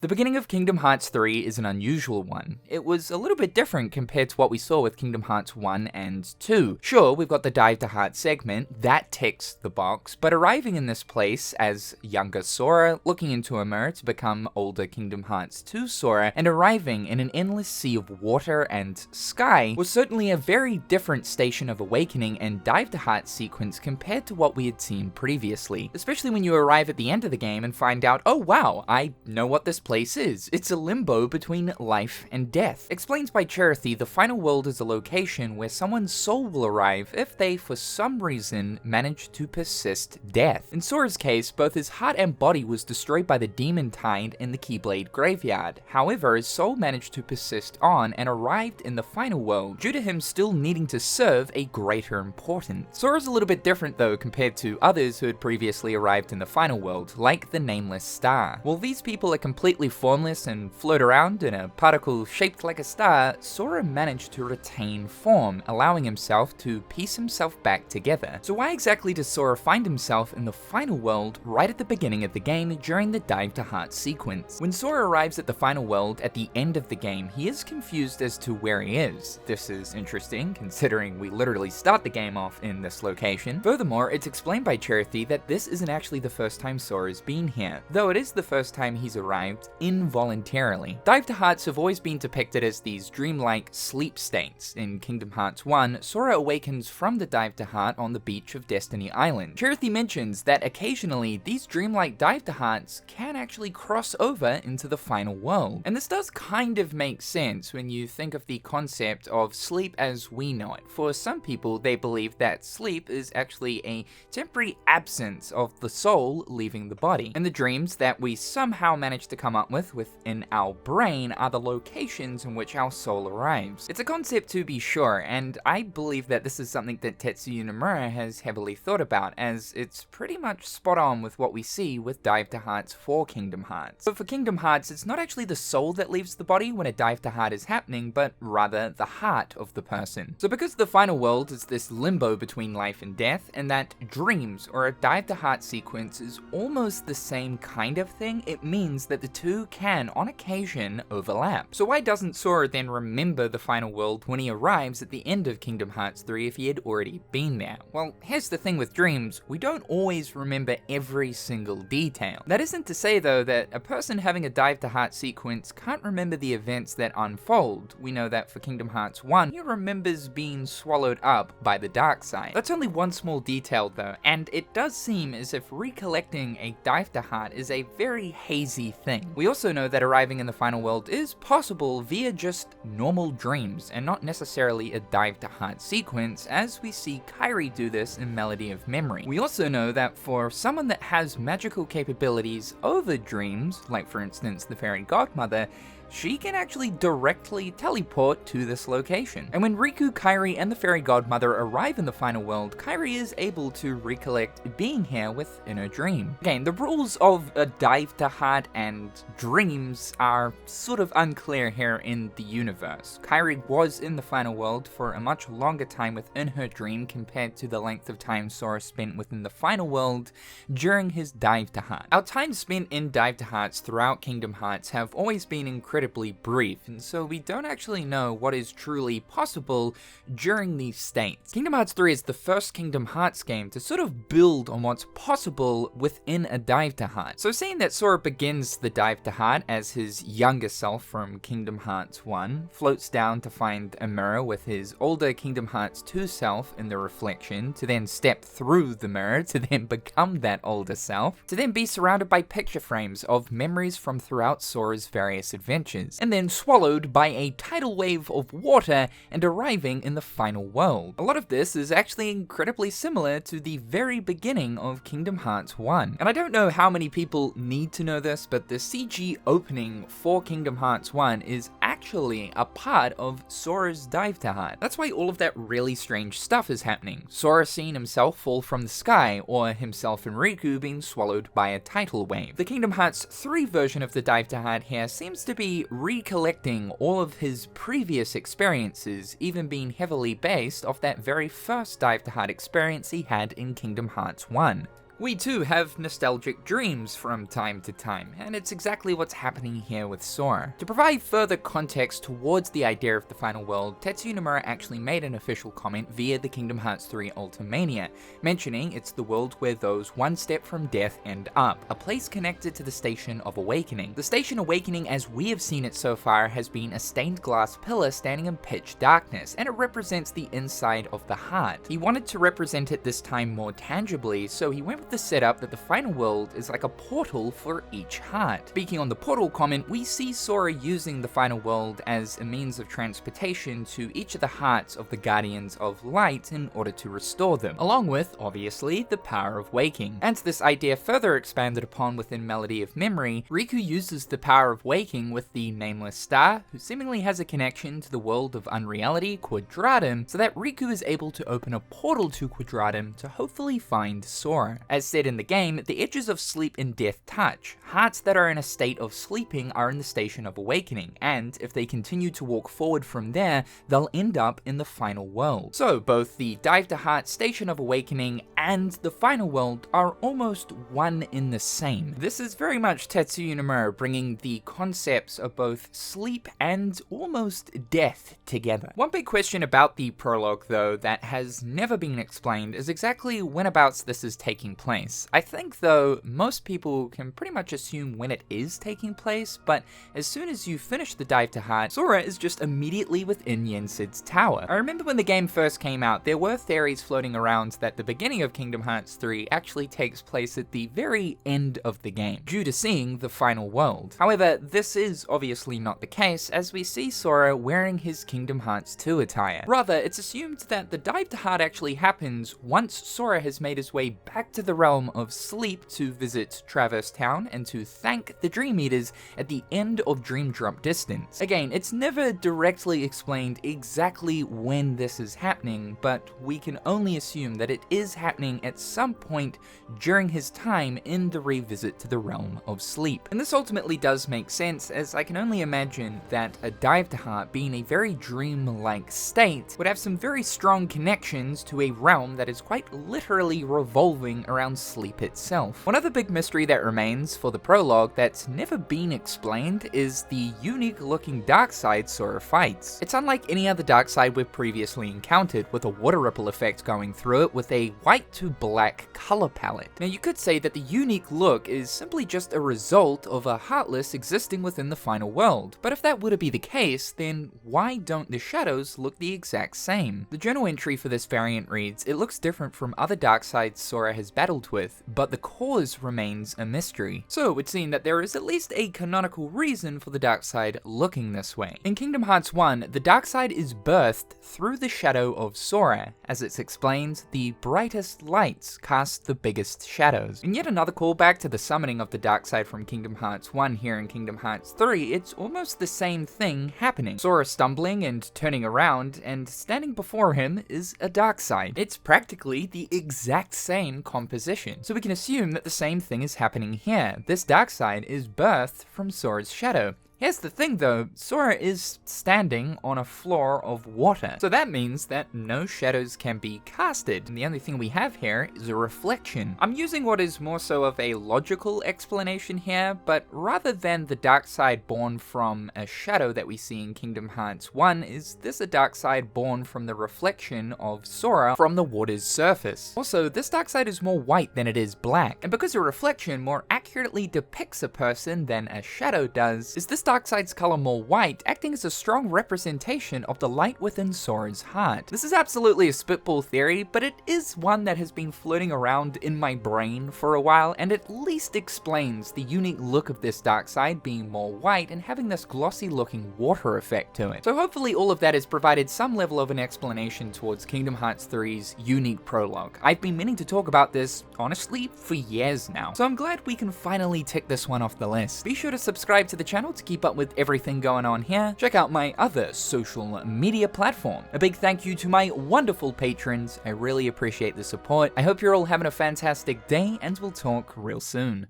The beginning of Kingdom Hearts 3 is an unusual one. It was a little bit different compared to what we saw with Kingdom Hearts 1 and 2. Sure, we've got the Dive to Heart segment, that ticks the box, but arriving in this place as younger Sora, looking into a mirror to become older Kingdom Hearts 2 Sora, and arriving in an endless sea of water and sky was certainly a very different Station of Awakening and Dive to Heart sequence compared to what we had seen previously. Especially when you arrive at the end of the game and find out, oh wow, I know what this place is. It's a limbo between life and death. Explained by Cherothy, the final world is a location where someone's soul will arrive if they, for some reason, manage to persist death. In Sora's case, both his heart and body was destroyed by the demon tide in the Keyblade graveyard. However, his soul managed to persist on and arrived in the final world, due to him still needing to serve a greater importance. Sora's a little bit different though compared to others who had previously arrived in the final world, like the Nameless Star. While these people are completely formless and float around in a particle shaped like a star, Sora managed to retain form, allowing himself to piece himself back together. So why exactly does Sora find himself in the final world right at the beginning of the game during the Dive to Heart sequence? When Sora arrives at the final world at the end of the game, he is confused as to where he is. This is interesting, considering we literally start the game off in this location. Furthermore, it's explained by Cherothy that this isn't actually the first time Sora's been here, though it is the first time he's arrived involuntarily. Dive to Hearts have always been depicted as these dreamlike sleep states. In Kingdom Hearts 1, Sora awakens from the Dive to Heart on the beach of Destiny Island. Cherothy mentions that occasionally these dreamlike Dive to Hearts can actually cross over into the final world. And this does kind of make sense when you think of the concept of sleep as we know it. For some people, they believe that sleep is actually a temporary absence of the soul leaving the body. And the dreams that we somehow manage to come up with within our brain are the locations in which our soul arrives. It's a concept to be sure, and I believe that this is something that Tetsuya Nomura has heavily thought about, as it's pretty much spot on with what we see with Dive to Hearts for Kingdom Hearts. But for Kingdom Hearts, it's not actually the soul that leaves the body when a Dive to Heart is happening, but rather the heart of the person. So because the final world is this limbo between life and death, and that dreams or a Dive to Heart sequence is almost the same kind of thing, it means that the two can, on occasion, overlap. So why doesn't Sora then remember the final world when he arrives at the end of Kingdom Hearts 3 if he had already been there? Well, here's the thing with dreams, we don't always remember every single detail. That isn't to say though that a person having a Dive to Heart sequence can't remember the events that unfold. We know that for Kingdom Hearts 1, he remembers being swallowed up by the darkside. That's only one small detail though, and it does seem as if recollecting a Dive to Heart is a very hazy thing. We also know that arriving in the final world is possible via just normal dreams, and not necessarily a Dive to Heart sequence, as we see Kairi do this in Melody of Memory. We also know that for someone that has magical capabilities over dreams, like for instance the Fairy Godmother, she can actually directly teleport to this location. And when Riku, Kairi, and the Fairy Godmother arrive in the final world, Kairi is able to recollect being here within her dream. Again, the rules of a Dive to Heart and dreams are sort of unclear here in the universe. Kairi was in the final world for a much longer time within her dream compared to the length of time Sora spent within the final world during his Dive to Heart. Our time spent in Dive to Hearts throughout Kingdom Hearts have always been incredibly brief, and so we don't actually know what is truly possible during these states. Kingdom Hearts 3 is the first Kingdom Hearts game to sort of build on what's possible within a Dive to Heart. So seeing that Sora begins the Dive to Heart as his younger self from Kingdom Hearts 1, floats down to find a mirror with his older Kingdom Hearts 2 self in the reflection, to then step through the mirror to then become that older self, to then be surrounded by picture frames of memories from throughout Sora's various adventures, and then swallowed by a tidal wave of water and arriving in the final world. A lot of this is actually incredibly similar to the very beginning of Kingdom Hearts 1. And I don't know how many people need to know this, but the CG opening for Kingdom Hearts 1 is actually a part of Sora's Dive to Heart. That's why all of that really strange stuff is happening. Sora seeing himself fall from the sky, or himself and Riku being swallowed by a tidal wave. The Kingdom Hearts 3 version of the Dive to Heart here seems to be recollecting all of his previous experiences, even being heavily based off that very first Dive to Heart experience he had in Kingdom Hearts 1. We too have nostalgic dreams from time to time, and it's exactly what's happening here with Sora. To provide further context towards the idea of the final world, Tetsuya Nomura actually made an official comment via the Kingdom Hearts 3 Ultimania, mentioning it's the world where those one step from death end up, a place connected to the Station of Awakening. The Station Awakening, as we have seen it so far, has been a stained glass pillar standing in pitch darkness, and it represents the inside of the heart. He wanted to represent it this time more tangibly, so he went with the setup that the final world is like a portal for each heart. Speaking on the portal comment, we see Sora using the final world as a means of transportation to each of the hearts of the Guardians of Light in order to restore them, along with, obviously, the power of waking. And this idea further expanded upon within Melody of Memory, Riku uses the power of waking with the nameless star, who seemingly has a connection to the world of unreality, Quadratum, so that Riku is able to open a portal to Quadratum to hopefully find Sora. As said in the game, the edges of sleep and death touch. Hearts that are in a state of sleeping are in the Station of Awakening, and if they continue to walk forward from there, they'll end up in the final world. So both the Dive to Heart Station of Awakening and the final world are almost one in the same. This is very much Tetsuya Nomura bringing the concepts of both sleep and almost death together. One big question about the prologue, though, that has never been explained is exactly whenabouts this is taking place. I think, though, most people can pretty much assume when it is taking place, but as soon as you finish the Dive to Heart, Sora is just immediately within Yensid's tower. I remember when the game first came out, there were theories floating around that the beginning of Kingdom Hearts 3 actually takes place at the very end of the game, due to seeing the final world. However, this is obviously not the case, as we see Sora wearing his Kingdom Hearts 2 attire. Rather, it's assumed that the Dive to Heart actually happens once Sora has made his way back to the realm of sleep to visit Traverse Town and to thank the Dream Eaters at the end of Dream Drop Distance. Again, it's never directly explained exactly when this is happening, but we can only assume that it is happening at some point during his time in the revisit to the realm of sleep. And this ultimately does make sense, as I can only imagine that a Dive to Heart, being a very dream-like state, would have some very strong connections to a realm that is quite literally revolving around sleep itself. One other big mystery that remains for the prologue that's never been explained is the unique looking darkside Sora fights. It's unlike any other darkside we've previously encountered, with a water ripple effect going through it with a white to black color palette. Now you could say that the unique look is simply just a result of a Heartless existing within the final world, but if that were to be the case, then why don't the shadows look the exact same? The journal entry for this variant reads, "It looks different from other darksides Sora has battled with, but the cause remains a mystery." So it would seem that there is at least a canonical reason for the darkside looking this way. In Kingdom Hearts 1, the darkside is birthed through the shadow of Sora. As it's explained, the brightest lights cast the biggest shadows. In yet another callback to the summoning of the darkside from Kingdom Hearts 1 here in Kingdom Hearts 3, it's almost the same thing happening. Sora stumbling and turning around, and standing before him is a darkside. It's practically the exact same composition. So we can assume that the same thing is happening here. This darkside is birthed from Sora's shadow. Here's the thing though, Sora is standing on a floor of water, so that means that no shadows can be casted, and the only thing we have here is a reflection. I'm using what is more so of a logical explanation here, but rather than the darkside born from a shadow that we see in Kingdom Hearts 1, is this a darkside born from the reflection of Sora from the water's surface? Also, this darkside is more white than it is black, and because a reflection more accurately depicts a person than a shadow does, is this darkside's color more white, acting as a strong representation of the light within Sora's heart. This is absolutely a spitball theory, but it is one that has been floating around in my brain for a while, and at least explains the unique look of this darkside being more white and having this glossy looking water effect to it. So hopefully all of that has provided some level of an explanation towards Kingdom Hearts 3's unique prologue. I've been meaning to talk about this, honestly, for years now, so I'm glad we can finally tick this one off the list. Be sure to subscribe to the channel to keep up with everything going on here. Check out my other social media platform. A big thank you to my wonderful patrons. I really appreciate the support. I hope you're all having a fantastic day, and we'll talk real soon.